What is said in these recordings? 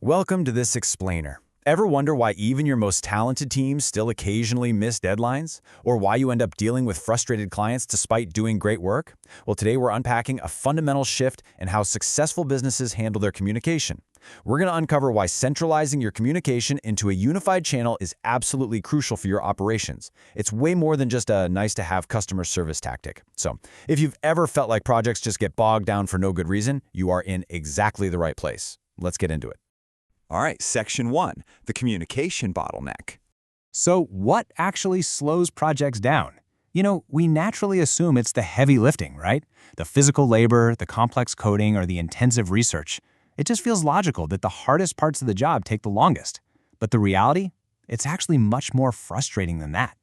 Welcome to this explainer. Ever wonder why even your most talented teams still occasionally miss deadlines? Or why you end up dealing with frustrated clients despite doing great work? Well, today we're unpacking a fundamental shift in how successful businesses handle their communication. We're going to uncover why centralizing your communication into a unified channel is absolutely crucial for your operations. It's way more than just a nice-to-have customer service tactic. So, if you've ever felt like projects just get bogged down for no good reason, you are in exactly the right place. Let's get into it. All right, Section 1, the communication bottleneck. So what actually slows projects down? We naturally assume it's the heavy lifting, right? The physical labor, the complex coding, or the intensive research. It just feels logical that the hardest parts of the job take the longest. But the reality? It's actually much more frustrating than that.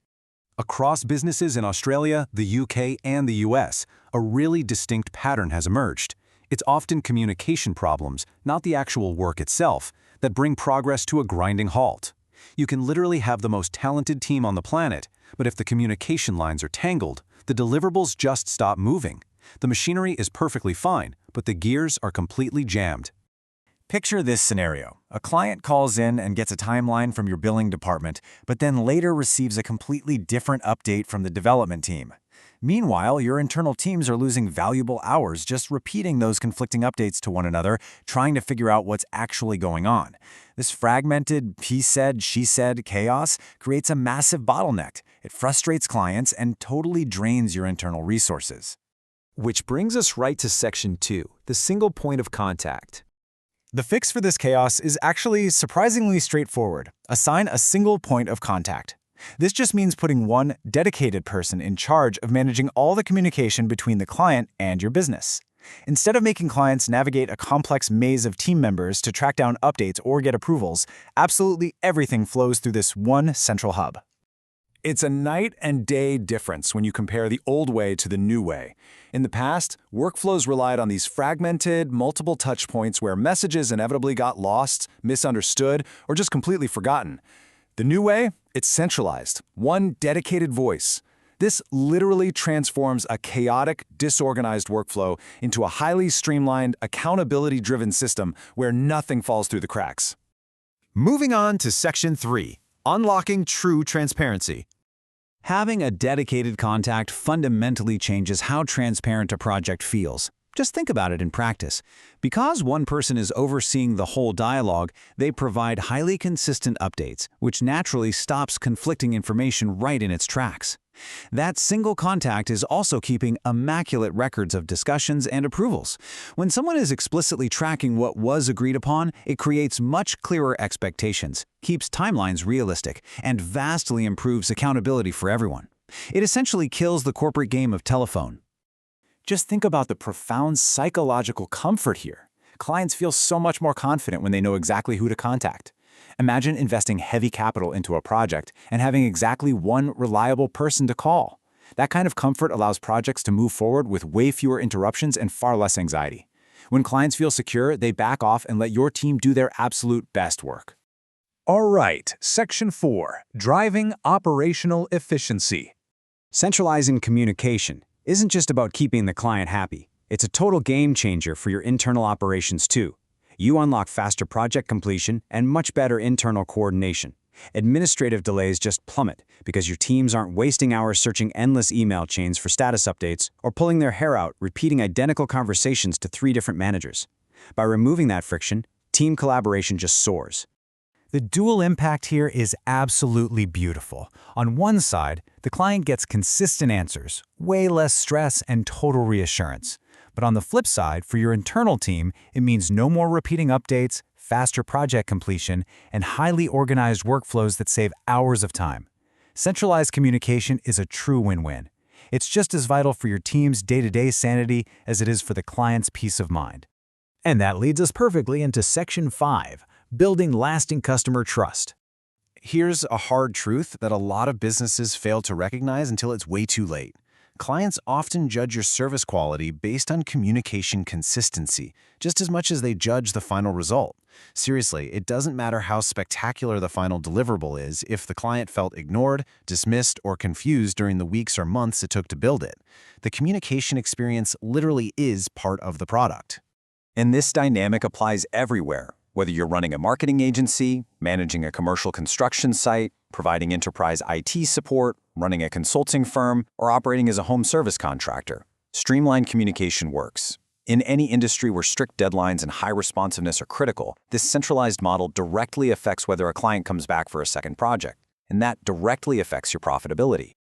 Across businesses in Australia, the UK, and the US, a really distinct pattern has emerged. It's often communication problems, not the actual work itself, that bring progress to a grinding halt. You can literally have the most talented team on the planet, but if the communication lines are tangled, the deliverables just stop moving. The machinery is perfectly fine, but the gears are completely jammed. Picture this scenario. A client calls in and gets a timeline from your billing department, but then later receives a completely different update from the development team. Meanwhile, your internal teams are losing valuable hours just repeating those conflicting updates to one another, trying to figure out what's actually going on. This fragmented he said, she said chaos creates a massive bottleneck. It frustrates clients and totally drains your internal resources. Which brings us right to Section 2, the single point of contact. The fix for this chaos is actually surprisingly straightforward. Assign a single point of contact. This just means putting one dedicated person in charge of managing all the communication between the client and your business. Instead of making clients navigate a complex maze of team members to track down updates or get approvals, absolutely everything flows through this one central hub. It's a night and day difference when you compare the old way to the new way. In the past, workflows relied on these fragmented, multiple touch points where messages inevitably got lost, misunderstood, or just completely forgotten. The new way? It's centralized, one dedicated voice. This literally transforms a chaotic, disorganized workflow into a highly streamlined, accountability-driven system where nothing falls through the cracks. Moving on to Section 3, unlocking true transparency. Having a dedicated contact fundamentally changes how transparent a project feels. Just think about it in practice. Because one person is overseeing the whole dialogue, they provide highly consistent updates, which naturally stops conflicting information right in its tracks. That single contact is also keeping immaculate records of discussions and approvals. When someone is explicitly tracking what was agreed upon, it creates much clearer expectations, keeps timelines realistic, and vastly improves accountability for everyone. It essentially kills the corporate game of telephone. Just think about the profound psychological comfort here. Clients feel so much more confident when they know exactly who to contact. Imagine investing heavy capital into a project and having exactly one reliable person to call. That kind of comfort allows projects to move forward with way fewer interruptions and far less anxiety. When clients feel secure, they back off and let your team do their absolute best work. All right, Section 4, driving operational efficiency. Centralizing communication isn't just about keeping the client happy. It's a total game changer for your internal operations too. You unlock faster project completion and much better internal coordination. Administrative delays just plummet because your teams aren't wasting hours searching endless email chains for status updates or pulling their hair out repeating identical conversations to 3 different managers. By removing that friction, team collaboration just soars. The dual impact here is absolutely beautiful. On one side, the client gets consistent answers, way less stress, and total reassurance. But on the flip side, for your internal team, it means no more repeating updates, faster project completion, and highly organized workflows that save hours of time. Centralized communication is a true win-win. It's just as vital for your team's day-to-day sanity as it is for the client's peace of mind. And that leads us perfectly into Section 5, building lasting customer trust. Here's a hard truth that a lot of businesses fail to recognize until it's way too late. Clients often judge your service quality based on communication consistency, just as much as they judge the final result. Seriously, it doesn't matter how spectacular the final deliverable is if the client felt ignored, dismissed, or confused during the weeks or months it took to build it. The communication experience literally is part of the product. And this dynamic applies everywhere, Whether you're running a marketing agency, managing a commercial construction site, providing enterprise IT support, running a consulting firm, or operating as a home service contractor, streamlined communication works. In any industry where strict deadlines and high responsiveness are critical, this centralized model directly affects whether a client comes back for a second project, and that directly affects your profitability.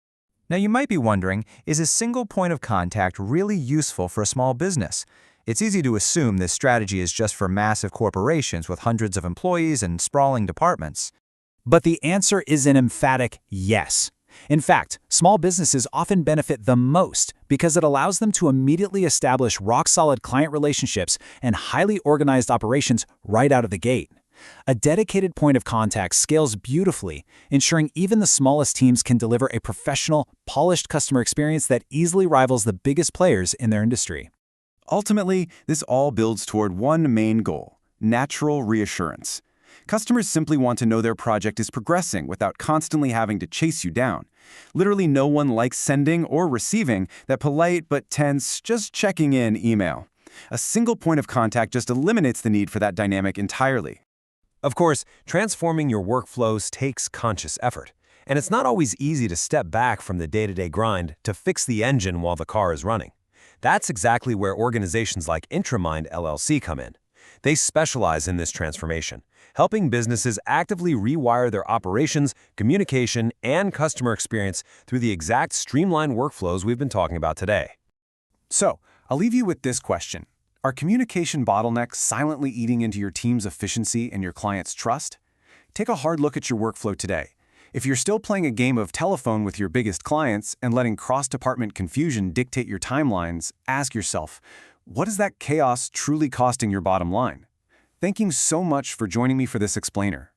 Now you might be wondering, is a single point of contact really useful for a small business? It's easy to assume this strategy is just for massive corporations with hundreds of employees and sprawling departments. But the answer is an emphatic yes. In fact, small businesses often benefit the most because it allows them to immediately establish rock-solid client relationships and highly organized operations right out of the gate. A dedicated point of contact scales beautifully, ensuring even the smallest teams can deliver a professional, polished customer experience that easily rivals the biggest players in their industry. Ultimately, this all builds toward one main goal: natural reassurance. Customers simply want to know their project is progressing without constantly having to chase you down. Literally no one likes sending or receiving that polite but tense, just checking in email. A single point of contact just eliminates the need for that dynamic entirely. Of course, transforming your workflows takes conscious effort, and it's not always easy to step back from the day-to-day grind to fix the engine while the car is running. That's exactly where organizations like Intramind LLC come in. They specialize in this transformation, helping businesses actively rewire their operations, communication, and customer experience through the exact streamlined workflows we've been talking about today. So, I'll leave you with this question. Are communication bottlenecks silently eating into your team's efficiency and your client's trust? Take a hard look at your workflow today. If you're still playing a game of telephone with your biggest clients and letting cross-department confusion dictate your timelines, ask yourself, what is that chaos truly costing your bottom line? Thank you so much for joining me for this explainer.